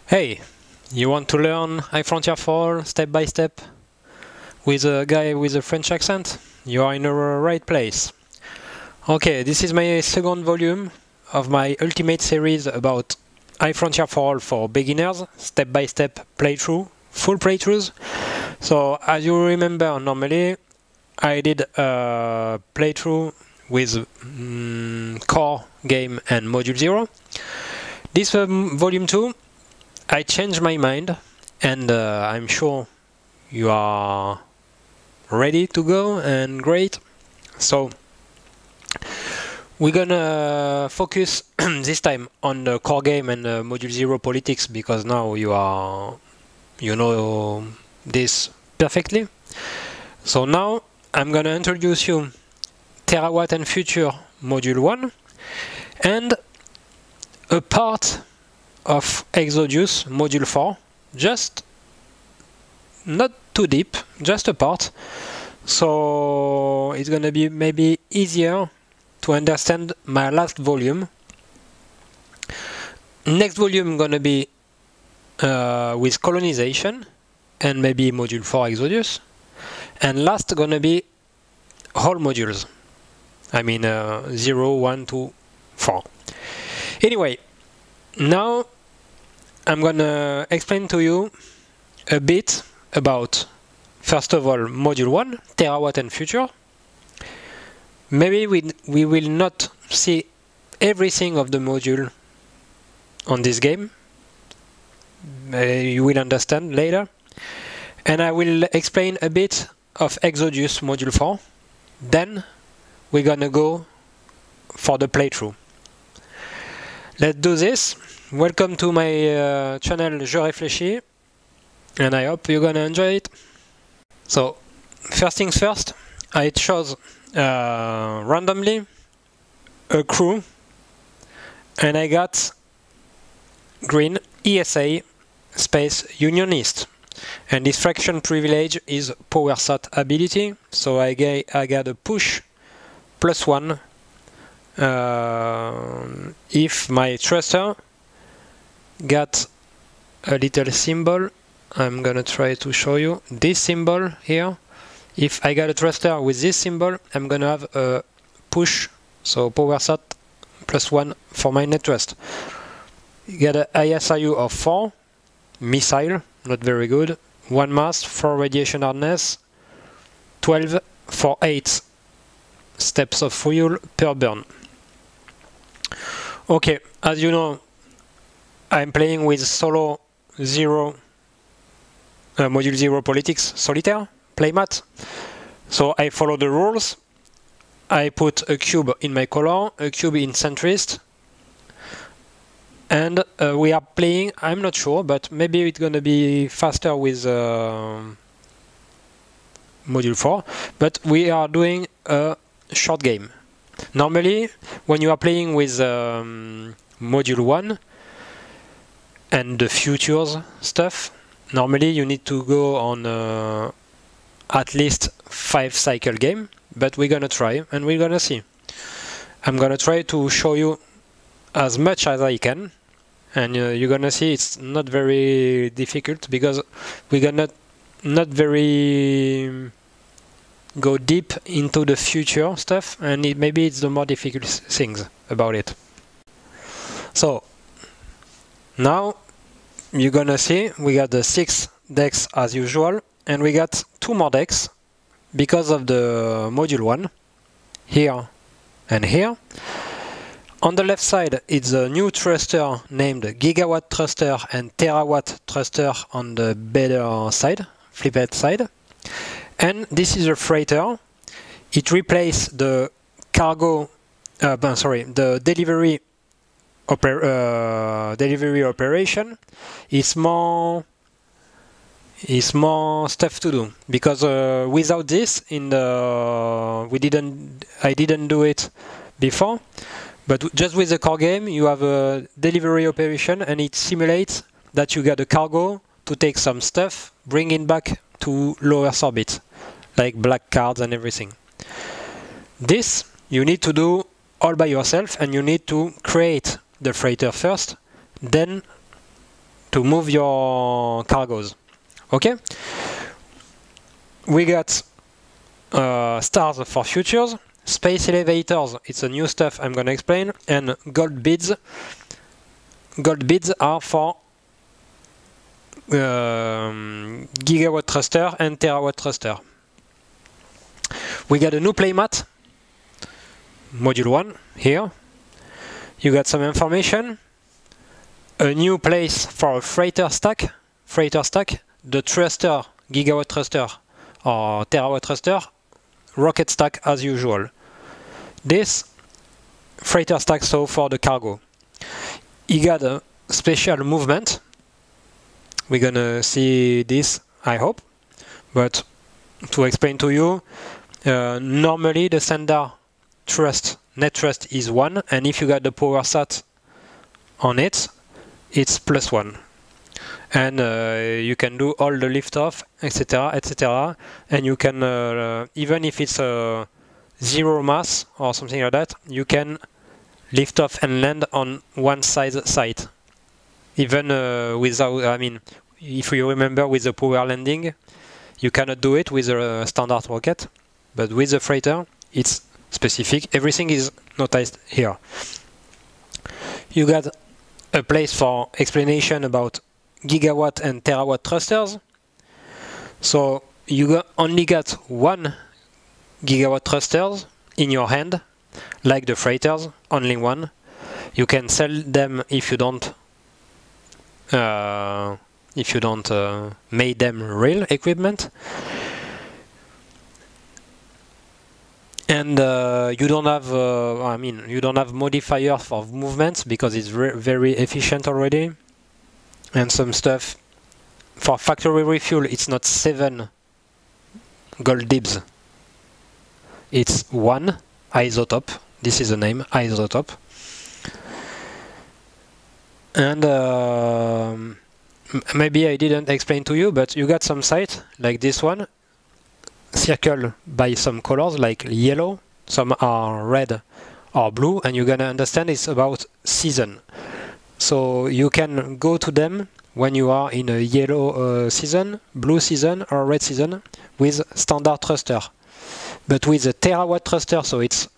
Hey, you want to learn M014 step by step with a guy with a French accent? You are in the right place. Okay, this is my second volume of my ultimate series about M014 for beginners, step by step playthrough, full playthroughs. So as you remember, normally I did a playthrough with core game and module 0. This volume 2, I changed my mind, and I'm sure you are ready to go and great. So we're gonna focus this time on the core game and module 0 politics, because now you know this perfectly. So now I'm gonna introduce you Terawatt and Future module 1 and a part of Exodus module 4, just not too deep, just a part, so it's gonna be maybe easier to understand my last volume. Next volume gonna be with colonization and maybe module 4 Exodus, and last gonna be whole modules, I mean 0, 1, 2, 4. Anyway, now I'm gonna explain to you a bit about, first of all, module 1, Terawatt and Future. Maybe we will not see everything of the module on this game. You will understand later. And I will explain a bit of Exodus module 4. Then we're gonna go for the playthrough. Let's do this. Welcome to my channel Je Réfléchis, and I hope you're gonna enjoy it. So, first things first, I chose randomly a crew, and I got green ESA space Unionist, and this fraction privilege is power sat ability, so I got a push +1 if my thruster got a little symbol. I'm gonna try to show you this symbol here. If I got a thruster with this symbol, I'm gonna have a push, so power sat +1 for my net thrust. You get a ISIU of 4, missile, not very good, 1 mass, 4 radiation hardness, 12 for 8 steps of fuel per burn. Okay, as you know, I'm playing with solo 0 module 0 politics solitaire playmat. So I follow the rules. I put a cube in my color, a cube in centrist, and we are playing, I'm not sure, but maybe it's gonna be faster with module 4, but we are doing a short game. Normally, when you are playing with module 1 and the futures stuff, normally you need to go on at least 5 cycle game, but we're gonna try and we're gonna see. I'm gonna try to show you as much as I can, and you're gonna see it's not very difficult, because we're gonna not very go deep into the future stuff, and maybe it's the more difficult things about it. So now you're gonna see we got the 6 decks as usual, and we got 2 more decks because of the module 1 here and here. On the left side, it's a new thruster named Gigawatt Thruster and Terawatt Thruster on the better side, flipped side. And this is a freighter. It replaced the cargo, the delivery operation. It's more stuff to do, because without this, I didn't do it before. But just with the core game, you have a delivery operation, and it simulates that you got a cargo to take some stuff, bring it back to low Earth orbit, like black cards and everything. This you need to do all by yourself, and you need to create the freighter first, then to move your cargoes. Okay, we got stars for futures, space elevators, it's a new stuff I'm gonna explain, and gold bids. Gold bids are for gigawatt thruster and terawatt thruster. We got a new playmat, module 1 here. You got some information, a new place for a freighter stack, the thruster, gigawatt thruster or terawatt thruster, rocket stack as usual. This freighter stack, so for the cargo. You got a special movement. We're gonna see this, I hope, but to explain to you, normally the standard thrust, net thrust is 1, and if you got the power sat on it, it's +1. And you can do all the lift off, etc., etc., and you can even if it's a zero mass or something like that, you can lift off and land on one side, even without, I mean, if you remember with the power landing, you cannot do it with a standard rocket, but with the freighter, it's specific. Everything is noticed here. You got a place for explanation about gigawatt and terawatt thrusters. So you only got 1 gigawatt thrusters in your hand, like the freighters, only 1. You can sell them if you don't make them real equipment. And you don't have, you don't have modifiers for movements because it's very efficient already. And some stuff for factory refuel, it's not 7 gold dibs. It's 1 isotope. This is the name, isotope. And maybe I didn't explain to you, but you got some sites like this one, circled by some colors like yellow, some are red or blue, and you're gonna understand it's about season. So you can go to them when you are in a yellow season, blue season or red season with standard thruster. But with a terawatt thruster, so it's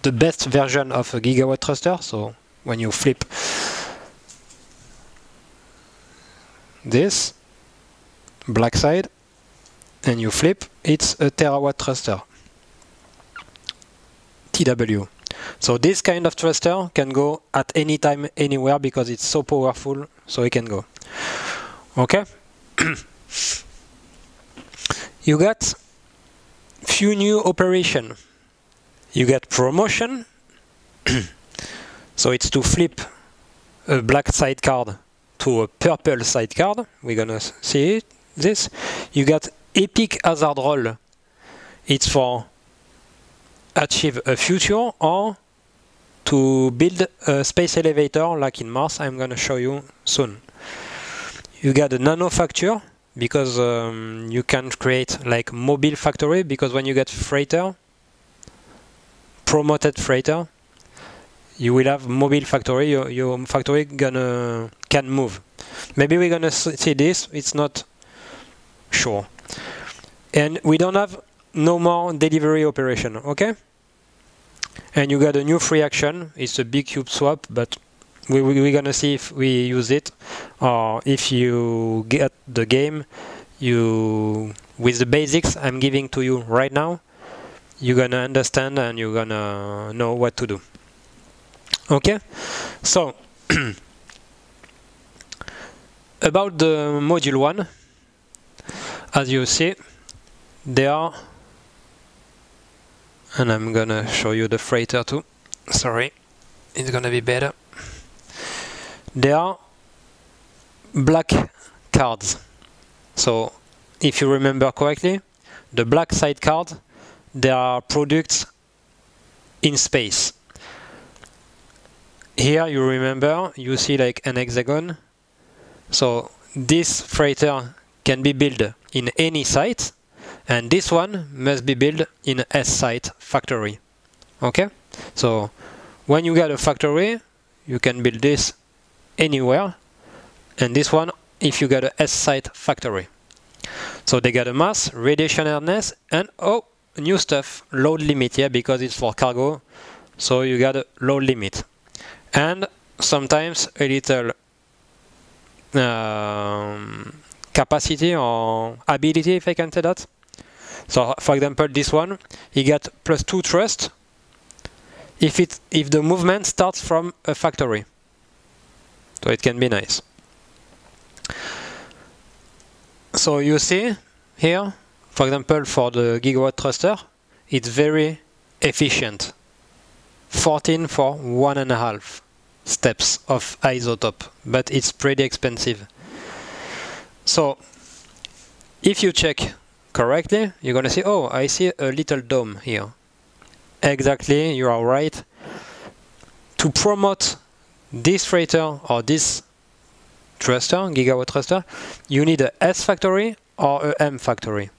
the best version of a gigawatt thruster, so when you flip this black side and you flip, it's a terawatt thruster, TW. So this kind of thruster can go at any time, anywhere, because it's so powerful, so it can go. Okay? You got few new operation. You get promotion, so it's to flip a black side card to a purple side card. We're gonna see it, this. You got epic hazard roll. It's for achieve a future or to build a space elevator like in Mars. I'm gonna show you soon. You got a nano facture because you can create like mobile factory, because when you get freighter, promoted freighter, you will have mobile factory. Your factory can move. Maybe we're gonna see this. It's not sure. And we don't have no more delivery operation. Okay. And you got a new free action. It's a big cube swap, but we're gonna see if we use it, or if you get the game, you with the basics I'm giving to you right now, you're gonna understand and you're gonna know what to do. Okay, so about the module 1, as you see, there are, and I'm gonna show you the freighter too. Sorry, it's gonna be better. There are black cards. So if you remember correctly, the black side card, there are products in space. Here you remember, you see like an hexagon. So this freighter can be built in any site, and this one must be built in a site factory. Okay? So when you get a factory, you can build this anywhere, and this one if you got a S-site factory. So they got a mass, radiation hardness, and oh, new stuff, load limit, yeah, because it's for cargo, so you got a load limit. And sometimes a little capacity or ability, if I can say that. So for example, this one, he got +2 thrust if the movement starts from a factory. So it can be nice. So you see here, for example, for the gigawatt thruster, it's very efficient. 14 for 1.5 steps of isotope, but it's pretty expensive. So if you check correctly, you're gonna see, oh, I see a little dome here. Exactly, you are right. To promote this freighter or this thruster, gigawatt thruster, you need a S factory or a M factory.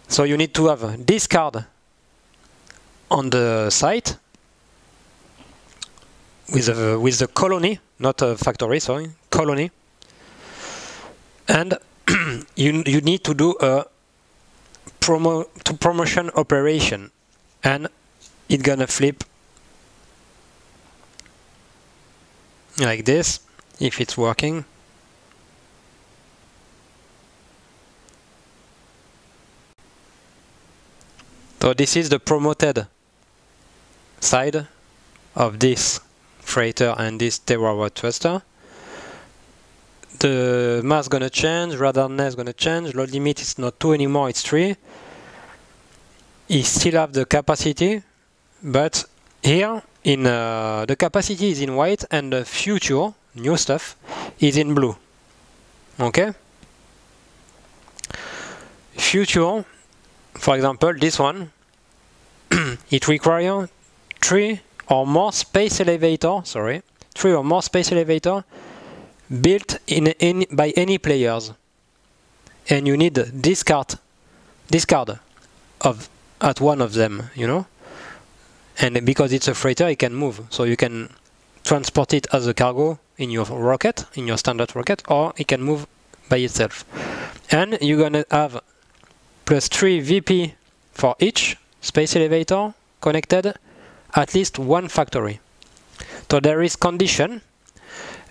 So you need to have this card on the site with the colony, not a factory, sorry, colony. And you need to do a promotion operation, and it's gonna flip like this if it's working. So this is the promoted side of this freighter and this terawatt thruster. The mass gonna change, radarness gonna change, load limit is not 2 anymore, it's 3. You still have the capacity, but here in the capacity is in white and the future, new stuff, is in blue. Okay? Future, for example, this one, it requires 3 or more space elevator, built by any players, and you need this card at one of them, you know, and because it's a freighter, it can move, so you can transport it as a cargo in your rocket, in your standard rocket, or it can move by itself. And you're gonna have +3 VP for each space elevator connected at least one factory. So there is condition.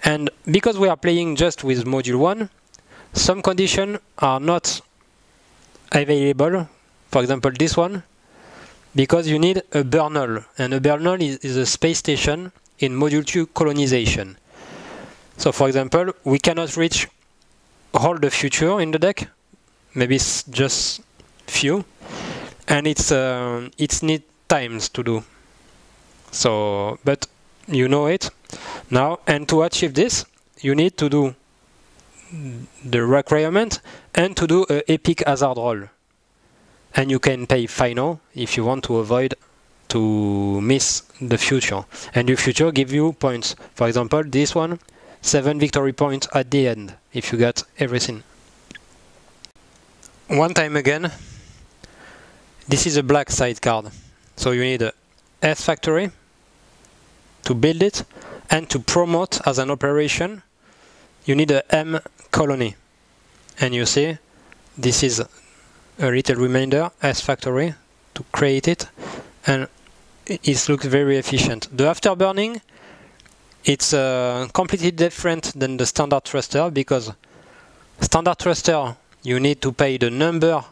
And because we are playing just with module 1, some conditions are not available. For example, this one, because you need a Bernal, and a Bernal is a space station in module 2 colonization. So for example, we cannot reach all the future in the deck, maybe it's just few, and it's need times to do. So, but you know it now, and to achieve this, you need to do the requirement and to do an epic hazard roll. And you can pay final if you want to avoid to miss the future. And the future give you points. For example, this one, 7 victory points at the end if you got everything. One time again, this is a black side card. So you need a S factory to build it, and to promote as an operation, you need a M colony. And you see, this is a little reminder, S factory, to create it, and it looks very efficient. The afterburning, it's completely different than the standard thruster, because standard thruster, you need to pay the number,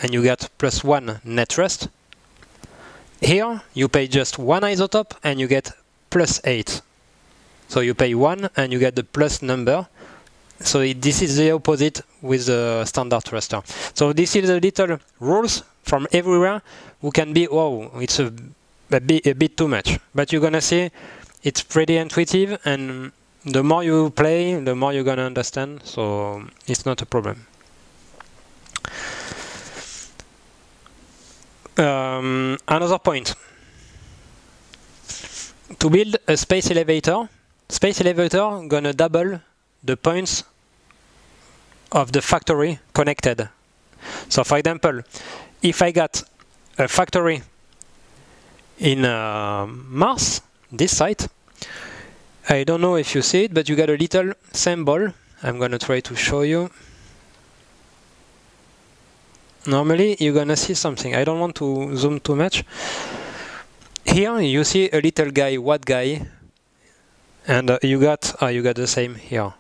and you get +1 net thrust. Here, you pay just 1 isotope, and you get +8. So you pay 1 and you get the plus number. So this is the opposite with the standard thruster. So this is the little rules from everywhere who can be, oh, it's a bit too much. But you're gonna see it's pretty intuitive, and the more you play, the more you're gonna understand. So it's not a problem. Another point. To build a space elevator gonna double the points of the factory connected. So for example, if I got a factory in Mars, this site, I don't know if you see it, but you got a little symbol. I'm gonna try to show you. Normally you're gonna see something. I don't want to zoom too much. Here you see a little guy, watt guy, and you got the same here,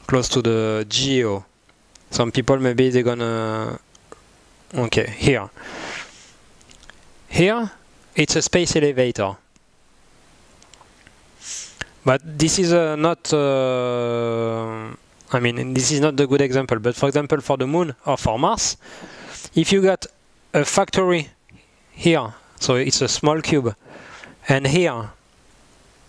close to the GEO. Some people maybe they're gonna. Okay, here it's a space elevator. But this is not, I mean, this is not the good example, but for example, for the moon or for Mars, if you got a factory here, so it's a small cube, and here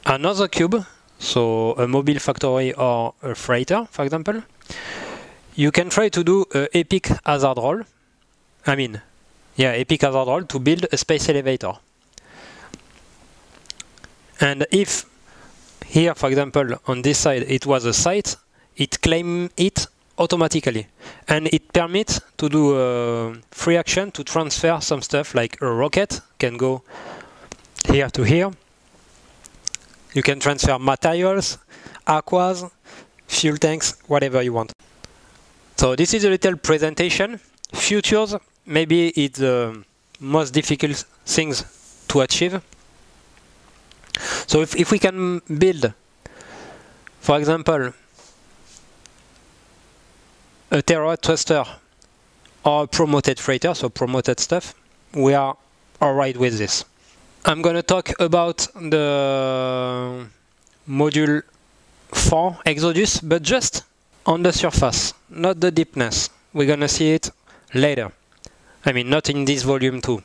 another cube, so a mobile factory or a freighter, for example, you can try to do an epic hazard roll. I mean, yeah, epic hazard roll to build a space elevator. And if here, for example, on this side, it was a site, it claims it automatically. And it permits to do a free action to transfer some stuff, like a rocket can go here to here. You can transfer materials, aquas, fuel tanks, whatever you want. So this is a little presentation. Futures, maybe it's the most difficult things to achieve. So if we can build, for example, a Terawatt thruster or a promoted freighter, so promoted stuff, we are alright with this. I'm gonna talk about the module 4 Exodus, but just on the surface, not the deepness. We're gonna see it later. I mean, not in this volume too.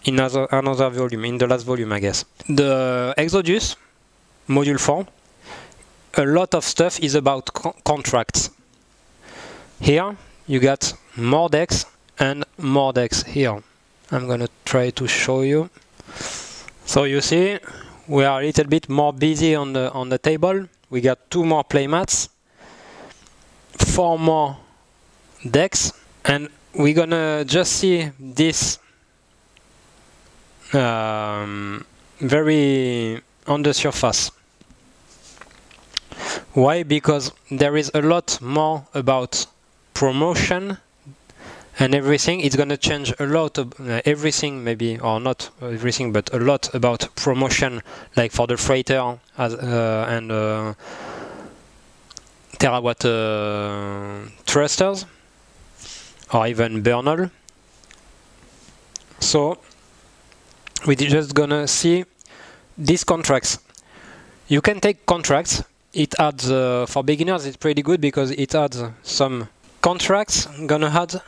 In another volume, in the last volume, I guess. The Exodus, module 4, a lot of stuff is about contracts. Here, you got more decks and more decks here. I'm gonna try to show you. So you see, we are a little bit more busy on the table. We got 2 more playmats, 4 more decks, and we're gonna just see this very on the surface. Why? Because there is a lot more about promotion and everything. It's gonna change a lot of everything, maybe, or not everything, but a lot about promotion, like for the freighter and Terawatt thrusters, or even Bernal. So we're just gonna see these contracts. You can take contracts. It adds, for beginners, it's pretty good because it adds some contracts, gonna add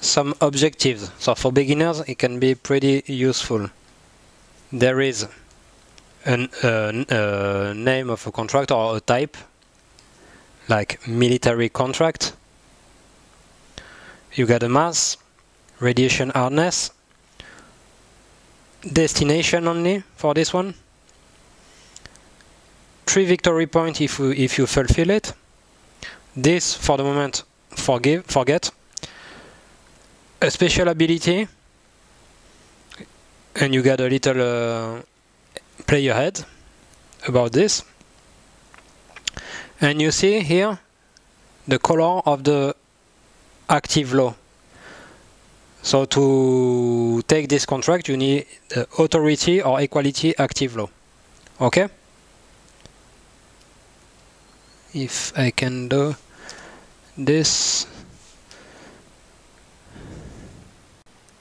some objectives. So for beginners, it can be pretty useful. There is a name of a contract or a type, like military contract. You got a mass, radiation hardness, destination only for this one, 3 victory points if you fulfill it. This for the moment forget. A special ability, and you got a little play ahead about this. And you see here the color of the active law. So to take this contract, you need authority or equality active law. Okay? If I can do this.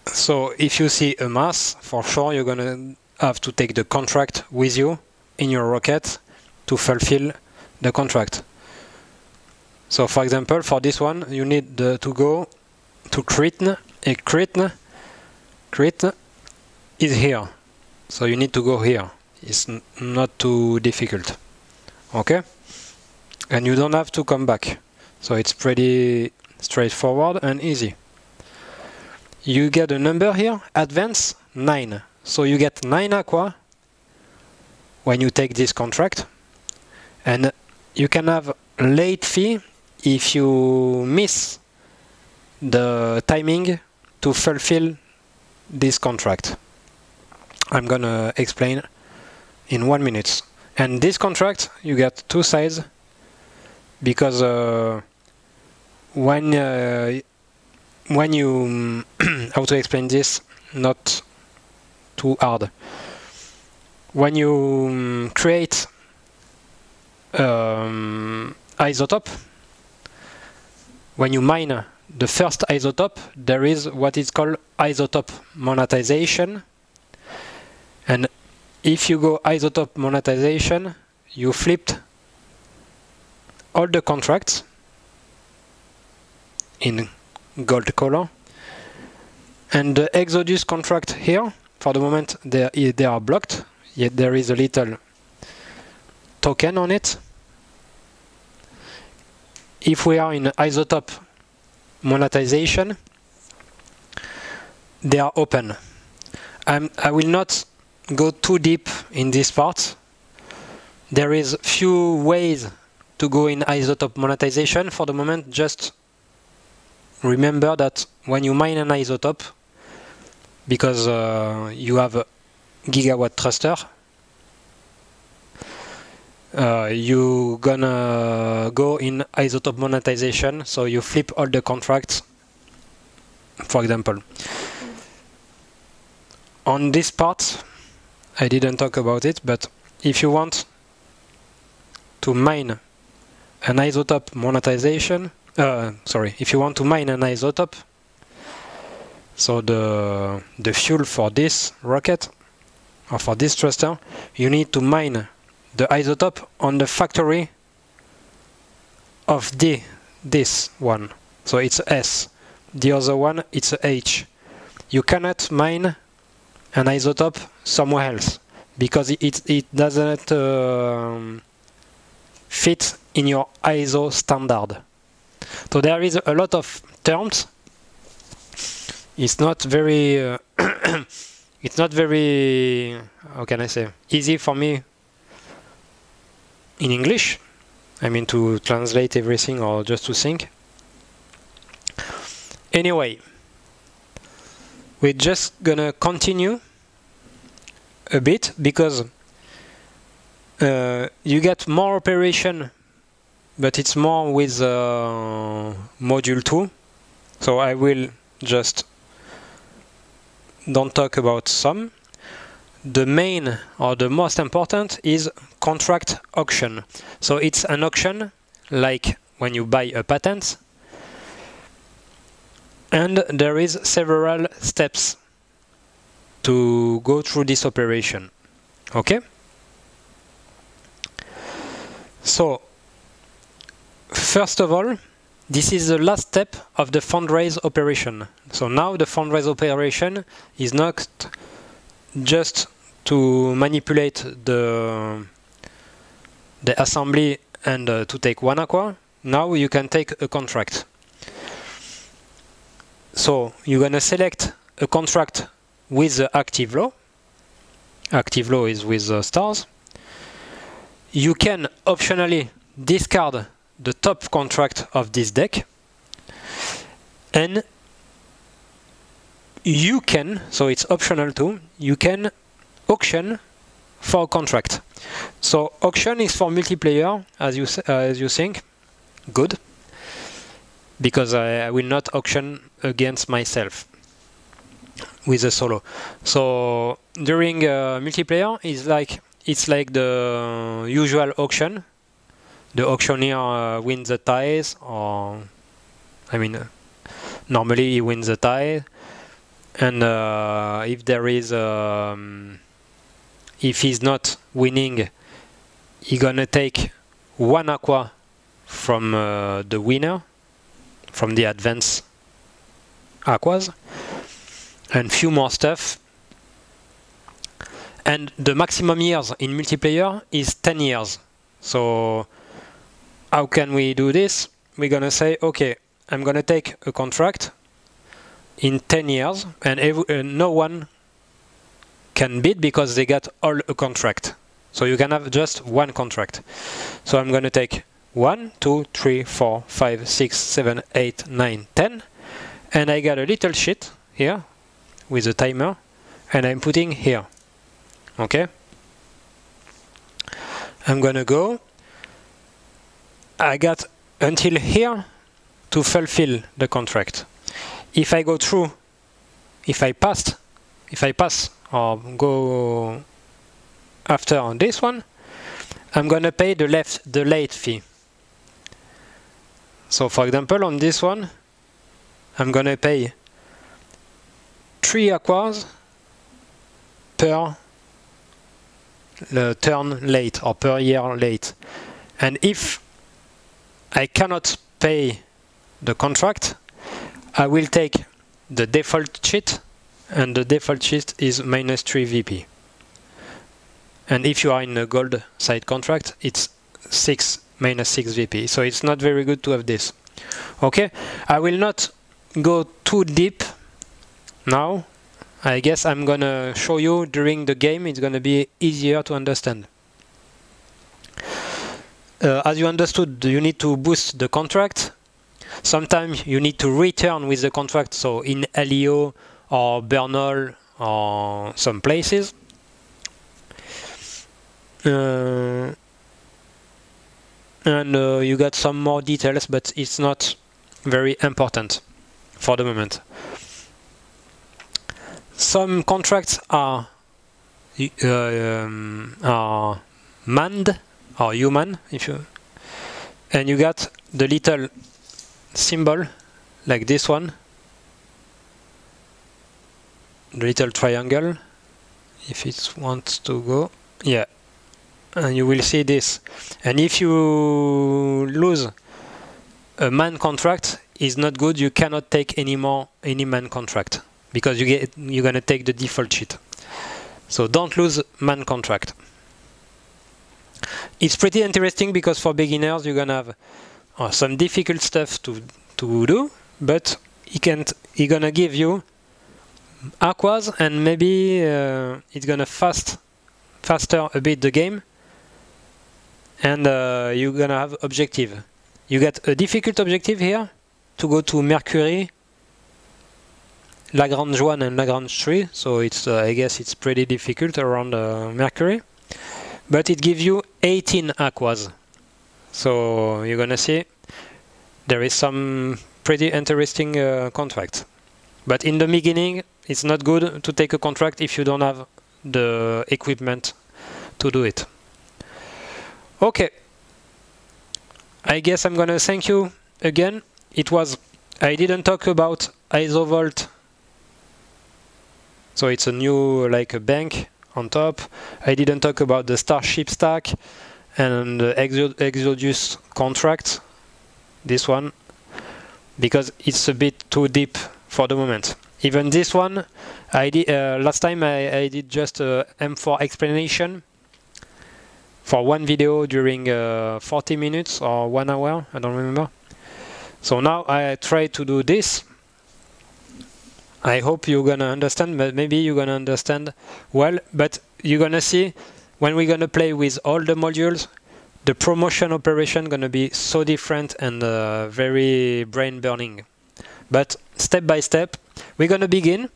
So if you see a mass, for sure you're gonna have to take the contract with you in your rocket to fulfill the contract. So for example, for this one, you need to go to Kritn. Kritn is here. So you need to go here. It's not too difficult. Okay? And you don't have to come back. So it's pretty straightforward and easy. You get a number here, advance 9. So you get 9 aqua when you take this contract. And you can have late fee if you miss the timing to fulfill this contract. I'm gonna explain in 1 minute. And this contract, you get two sides, because when you how to explain this, not too hard. When you create isotope, when you mine the first isotope, there is what is called isotope monetization. And if you go isotope monetization, you flipped all the contracts in gold color. And the Exodus contract here, for the moment, they are blocked, yet there is a little token on it. If we are in isotope monetization, they are open. I will not go too deep in this part. There is few ways to go in isotope monetization. For the moment, just remember that when you mine an isotope, because you have a gigawatt thruster, you gonna go in isotope monetization, so you flip all the contracts, for example. On this part, I didn't talk about it, but if you want to mine an isotope monetization, if you want to mine an isotope, so the fuel for this rocket or for this thruster, you need to mine the isotope on the factory of this one. So it's S. The other one, it's a H. You cannot mine an isotope somewhere else because it doesn't fit in your ISO standard. So there is a lot of terms. It's not very it's not very, how can I say, easy for me in English. I mean, to translate everything or just to think. Anyway, we're just gonna continue a bit because you get more operation, but it's more with module 2. So I will just don't talk about some. The main or the most important is contract auction. So it's an auction like when you buy a patent, and there is several steps to go through this operation. Okay? So first of all, this is the last step of the fundraise operation. So now the fundraise operation is not just to manipulate the assembly and to take one aqua. Now you can take a contract. So you're gonna select a contract with the active law. Active law is with stars. You can optionally discard the top contract of this deck, and you can, so it's optional too, you can auction for a contract. So auction is for multiplayer, as you think. Good, because I will not auction against myself with a solo. So during multiplayer, it's like the usual auction. The auctioneer wins the ties, or I mean, normally he wins the tie. And if there is, if he's not winning, he's gonna take one aqua from the winner, from the advance aquas, and few more stuff. And the maximum years in multiplayer is 10 years. So how can we do this? We're gonna say, okay, I'm gonna take a contract in 10 years, and no one can bid because they got all a contract. So you can have just one contract. So I'm gonna take 1, 2, 3, 4, 5, 6, 7, 8, 9, 10, and I got a little sheet here with a timer, and I'm putting here. Okay? I'm gonna go. I got until here to fulfill the contract. If I go through, if I pass or go after on this one, I'm gonna pay the late fee. So for example, on this one, I'm gonna pay 3 aquas per turn late or per year late. And if I cannot pay the contract, I will take the default cheat, and the default cheat is -3 VP. And if you are in a gold side contract, it's -6 VP. So it's not very good to have this. Okay, I will not go too deep now. I guess I'm gonna show you during the game. It's gonna be easier to understand. As you understood, you need to boost the contract. Sometimes you need to return with the contract, so in LEO or Bernal or some places. And you got some more details, but it's not very important for the moment. Some contracts are manned or human, and you got the little symbol like this one, the little triangle, if it wants to go, yeah, and you will see this. And if you lose a man contract, is not good. You cannot take any man contract, because you're gonna take the default cheat. So don't lose man contract. It's pretty interesting because for beginners you're gonna have some difficult stuff to do, but he gonna give you aquas, and maybe it's gonna faster a bit the game, and you're gonna have objective. You get a difficult objective here to go to Mercury, Lagrange 1 and Lagrange 3, so it's I guess it's pretty difficult around Mercury, but it gives you 18 aquas. So you're gonna see there is some pretty interesting contracts. But in the beginning, it's not good to take a contract if you don't have the equipment to do it. Okay, I guess I'm gonna thank you again. I didn't talk about isovolt, so it's a new like a bank on top. I didn't talk about the Starship stack and the Exodus contract, this one, because it's a bit too deep for the moment. Even this one, I did last time I did just a M4 explanation for one video during 40 minutes or 1 hour, I don't remember. So now I try to do this. I hope you're gonna understand, but maybe you're gonna understand well, but you're gonna see when we're gonna play with all the modules, the promotion operation gonna be so different and very brain burning. But step by step, we're gonna begin.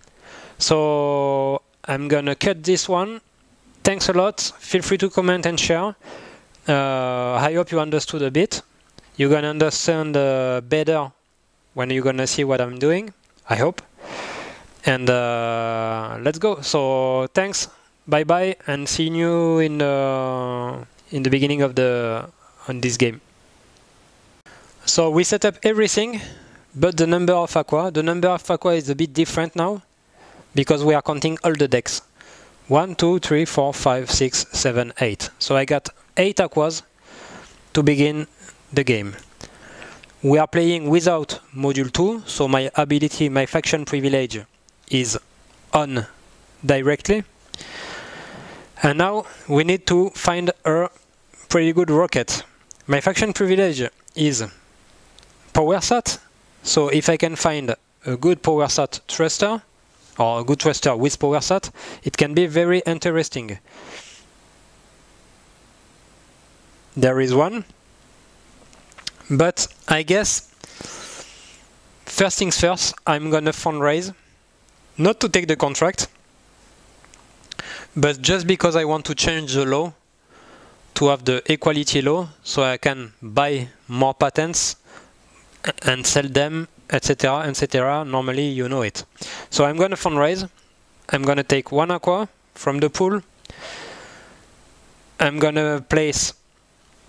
So I'm gonna cut this one. Thanks a lot. Feel free to comment and share. I hope you understood a bit. You're gonna understand better when you're gonna see what I'm doing, I hope. And let's go. So thanks, bye bye, and see you in the beginning of on this game. So we set up everything but the number of aqua. The number of aqua is a bit different now because we are counting all the decks. 1, 2, 3, 4, 5, 6, 7, 8. So I got 8 aquas to begin the game. We are playing without module 2, so my ability, my faction privilege is on directly. And now we need to find a pretty good rocket. My faction privilege is PowerSat, so if I can find a good PowerSat thruster, or a good thruster with PowerSat, it can be very interesting. There is one, but I guess first things first, I'm gonna fundraise, not to take the contract, but just because I want to change the law to have the equality low, so I can buy more patents and sell them, etc., etc. Normally, you know it. So I'm going to fundraise. I'm going to take 1 aqua from the pool. I'm going to place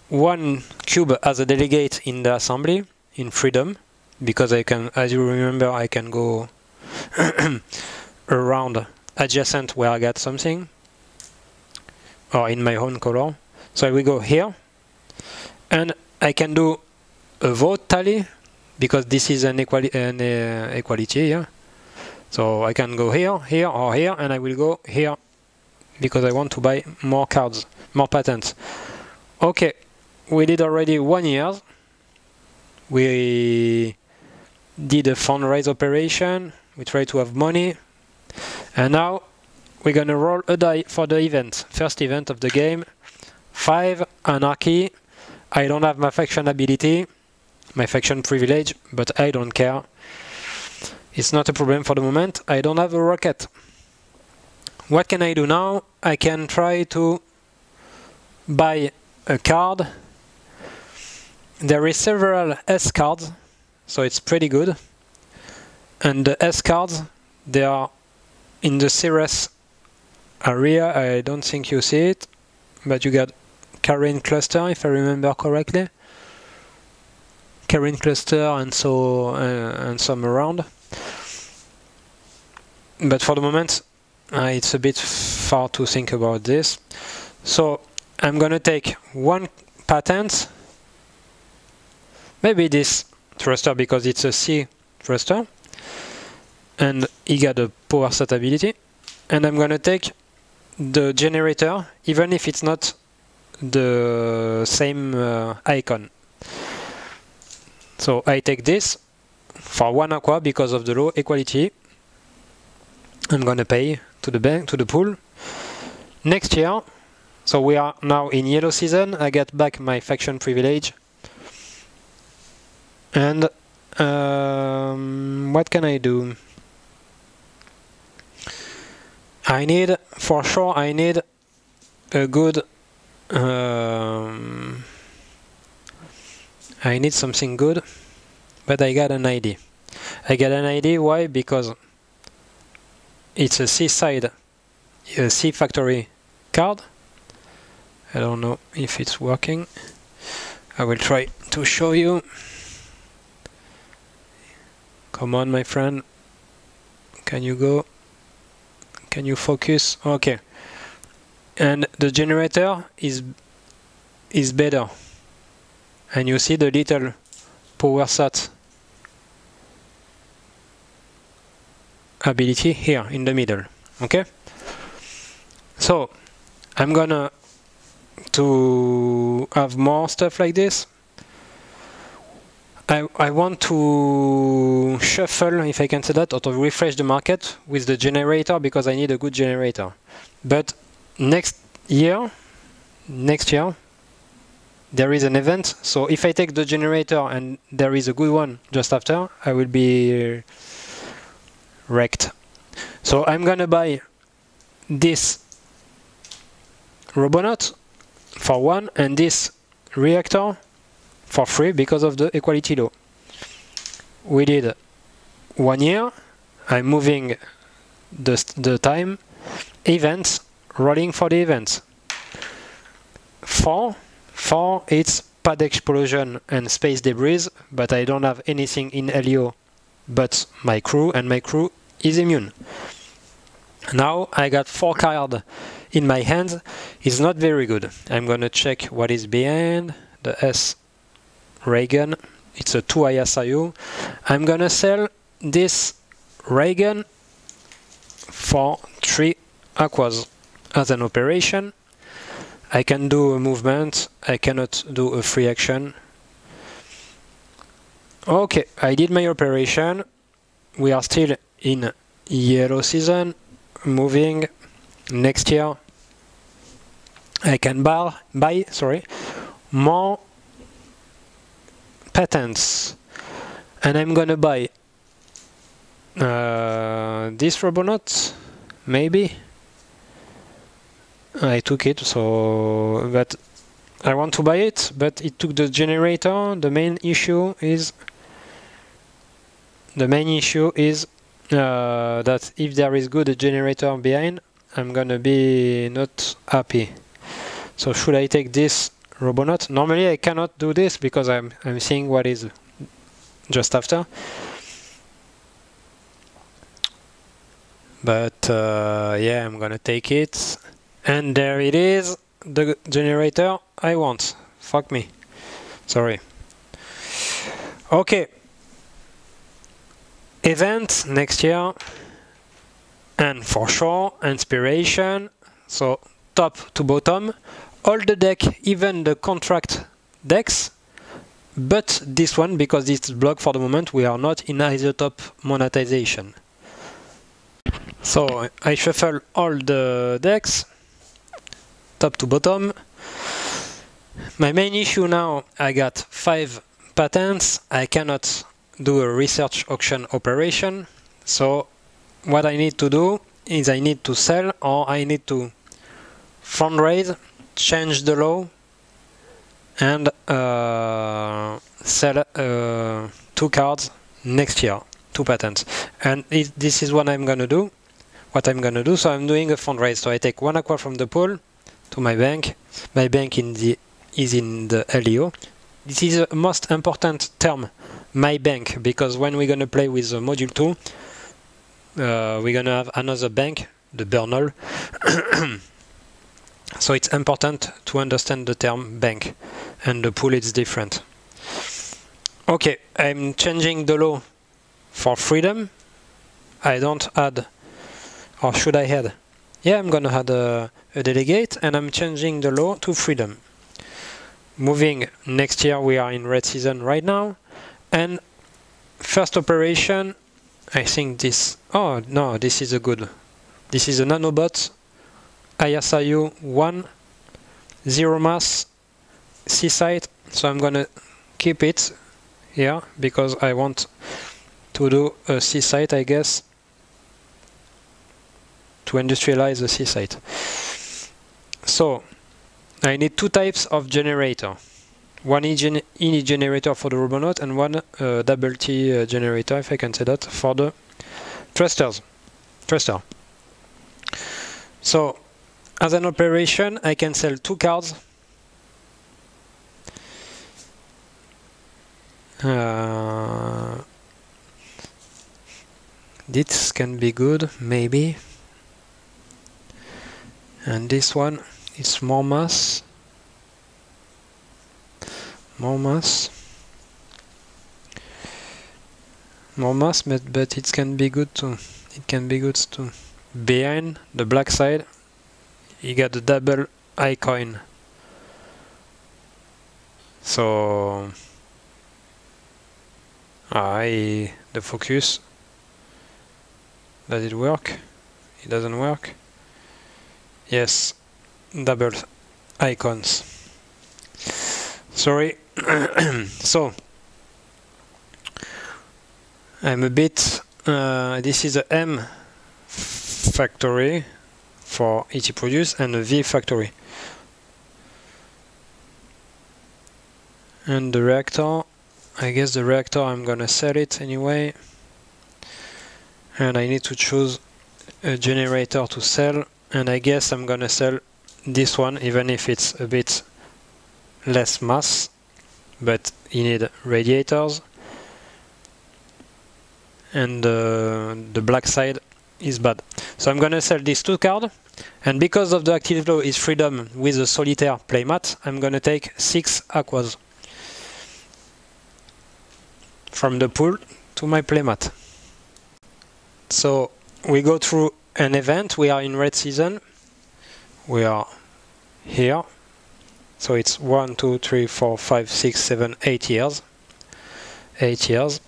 1 cube as a delegate in the assembly in freedom, because I can, as you remember, I can go around adjacent where I got something, or in my own color. So I will go here, and I can do a vote tally, because this is an equality here. So I can go here, here, or here, and I will go here, because I want to buy more cards, more patents. Okay, we did already 1 year. We did a fundraise operation. We try to have money. And now we're gonna roll a die for the event. First event of the game. 5 anarchy. I don't have my faction ability, my faction privilege, but I don't care. It's not a problem for the moment. I don't have a rocket. What can I do now? I can try to buy a card. There is several S cards, so it's pretty good. And the S cards, they are in the series area. I don't think you see it, but you got Carrion Cluster, if I remember correctly. Carrion Cluster and so and some around. But for the moment, it's a bit far to think about this. So I'm gonna take 1 patent. Maybe this thruster, because it's a C thruster, and he got a power set ability. And I'm gonna take the generator, even if it's not the same icon. So I take this for 1 aqua because of the low equality. I'm gonna pay to the bank, to the pool. Next year, so we are now in yellow season, I get back my faction privilege. And what can I do? I need, for sure, I need a good, I need something good, but I got an ID. I got an ID, why? Because it's a C-side, a C factory card. I don't know if it's working. I will try to show you. Come on, my friend. Can you go? Can you focus? Okay. And the generator is better. And you see the little power set ability here in the middle. Okay? So I'm gonna to have more stuff like this. I want to shuffle, if I can say that, or to refresh the market with the generator, because I need a good generator. But next year, there is an event, so if I take the generator and there is a good one just after, I will be wrecked. So I'm gonna buy this Robonaut for 1 and this reactor for free because of the equality law. We did 1 year. I'm moving the time. Events, rolling for the events. 4, it's pad explosion and space debris, but I don't have anything in LEO but my crew, and my crew is immune. Now I got 4 cards in my hands. It's not very good. I'm gonna check what is behind the S ray gun. It's a 2 ISIU. I'm gonna sell this ray gun for 3 aquas as an operation. I can do a movement. I cannot do a free action. Okay, I did my operation. We are still in yellow season. Moving. Next year I can buy more patents, and I'm gonna buy this Robonaut, maybe. I took it, so but I want to buy it, but it took the generator. The main issue is that if there is good generator behind, I'm gonna be not happy. So should I take this Robonaut? Normally I cannot do this because I'm seeing what is just after. But yeah, I'm gonna take it. And there it is, the generator I want. Fuck me. Sorry. Okay. Event next year. And for sure, inspiration. So top to bottom. All the deck, even the contract decks. But this one, because it's blocked for the moment, we are not in isotop monetization. So I shuffle all the decks, top to bottom. My main issue now, I got 5 patents. I cannot do a research auction operation. So what I need to do is I need to sell, or I need to fundraise, change the law, and sell 2 cards next year, 2 patents. And this is what I'm gonna do. So I'm doing a fundraise. So I take 1 aqua from the pool to my bank. My bank is in the LEO. This is the most important term, my bank, because when we're gonna play with module 2, we're gonna have another bank, the Bernal. So it's important to understand the term bank, and the pool is different. Okay, I'm changing the law for freedom. I don't add, or should I add? Yeah, I'm gonna add a delegate, and I'm changing the law to freedom. Moving next year, we are in red season right now, and first operation, I think this, oh no, this is a good, this is a nanobot, ISIU 1, 0 mass, C-site, so I'm gonna keep it here, because I want to do a C-site, I guess, to industrialize the C-site. So, I need 2 types of generator. One init generator for the Robonaut, and one double T generator, if I can say that, for the thruster. So, as an operation, I can sell 2 cards. This can be good, maybe. And this one, it's more mass. More mass, but it can be good too. Behind the black side, you got the double icon. So, the focus. Does it work? It doesn't work. Yes, double icons. Sorry. So I'm a bit this is a M factory for ET produce and a V factory, and the reactor, I guess the reactor, I'm gonna sell it anyway, and I need to choose a generator to sell, and I guess I'm gonna sell this one, even if it's a bit less mass, but you need radiators, and the black side is bad. So I'm gonna sell these 2 cards, and because of the active law is freedom with a solitaire playmat, I'm gonna take 6 aquas from the pool to my playmat. So we go through an event. We are in red season. We are here. So it's 1, 2, 3, 4, 5, 6, 7, 8 years. 8 years.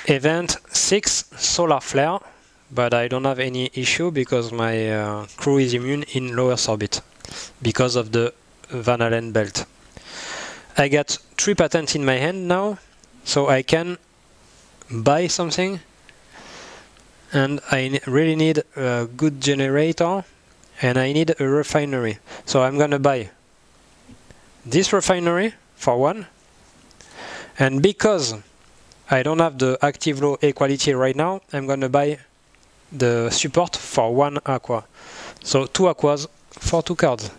Event 6, solar flare, but I don't have any issue because my crew is immune in low Earth orbit because of the Van Allen belt. I got 3 patents in my hand now, so I can buy something, and I really need a good generator, and I need a refinery. So I'm gonna buy this refinery for one, and because I don't have the active low equality right now, I'm gonna buy the support for one aqua. So 2 aquas for 2 cards.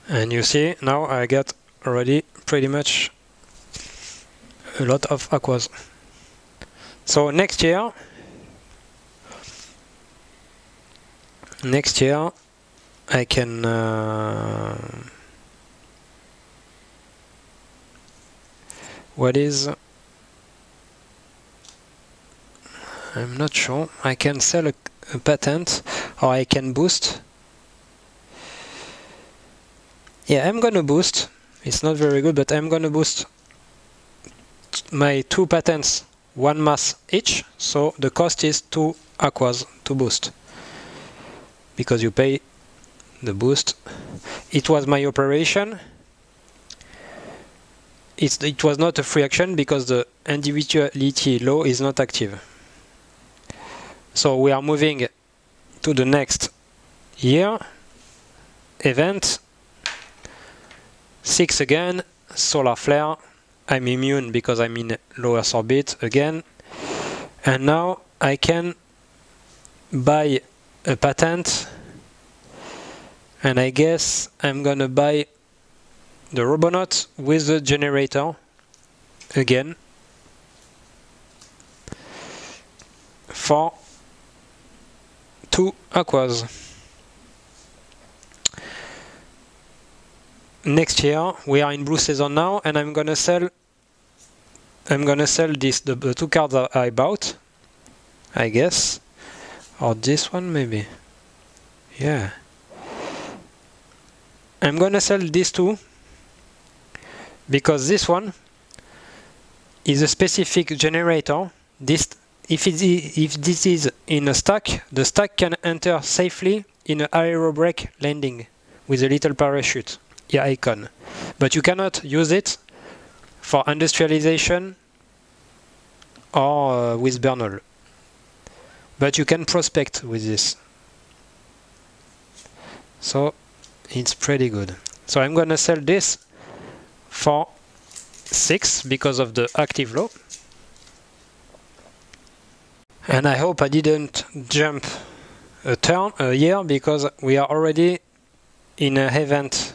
And you see, now I get already pretty much a lot of aquas. So next year I can what is, I'm not sure. I can sell a patent, or I can boost. Yeah, I'm gonna boost. It's not very good, but I'm gonna boost my 2 patents 1 mass each, so the cost is 2 aquas to boost, because you pay the boost. It was my operation. It was not a free action because the individuality law is not active. So we are moving to the next year. Event 6 again, solar flare. I'm immune because I'm in low Earth orbit again. And now I can buy a patent, and I guess I'm gonna buy the Robonaut with the generator again for 2 aquas. Next year we are in blue season now, and I'm gonna sell this, the 2 cards that I bought, I guess, or this one maybe. Yeah, I'm gonna sell these 2 because this one is a specific generator. This, if this is in a stack, the stack can enter safely in an aerobrake landing with a little parachute, yeah, icon. But you cannot use it for industrialization or with Bernal. But you can prospect with this. So it's pretty good. So I'm gonna sell this for 6 because of the active low. And I hope I didn't jump a year, because we are already in an event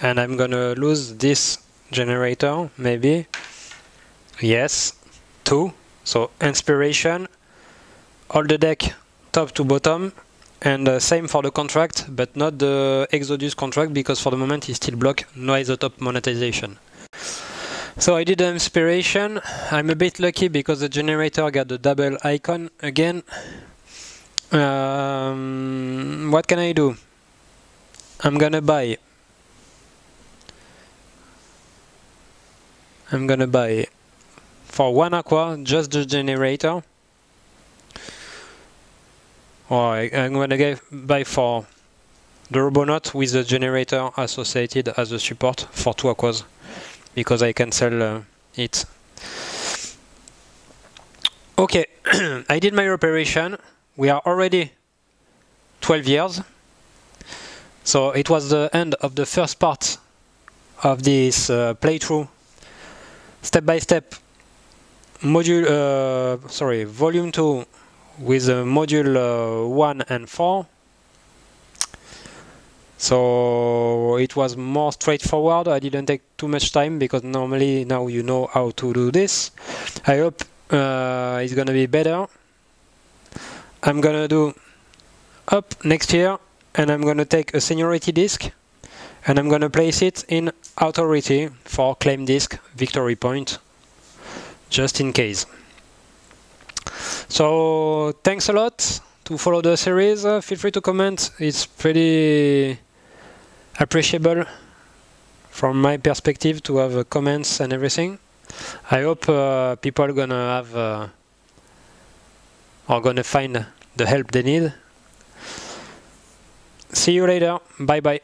and I'm gonna lose this generator maybe. Yes, 2. So inspiration, all the deck top to bottom, and same for the contract, but not the Exodus contract, because for the moment he still block no isotope monetization. So I did the inspiration. I'm a bit lucky because the generator got the double icon again. What can I do? I'm gonna buy for 1 aqua just the generator, or I'm gonna buy for the Robonaut with the generator associated as a support for 2 aquas, because I can sell it. Okay, I did my operation. We are already 12 years. So it was the end of the first part of this playthrough, step by step, volume 2 with module 1 and 4. So it was more straightforward. I didn't take too much time because normally now you know how to do this. I hope it's gonna be better. I'm gonna do up next year, and I'm gonna take a seniority disc and I'm gonna place it in authority for claim disc victory point, just in case. So thanks a lot to follow the series. Feel free to comment. It's pretty appreciable from my perspective to have comments and everything. I hope people are gonna have are gonna find the help they need. See you later. Bye bye.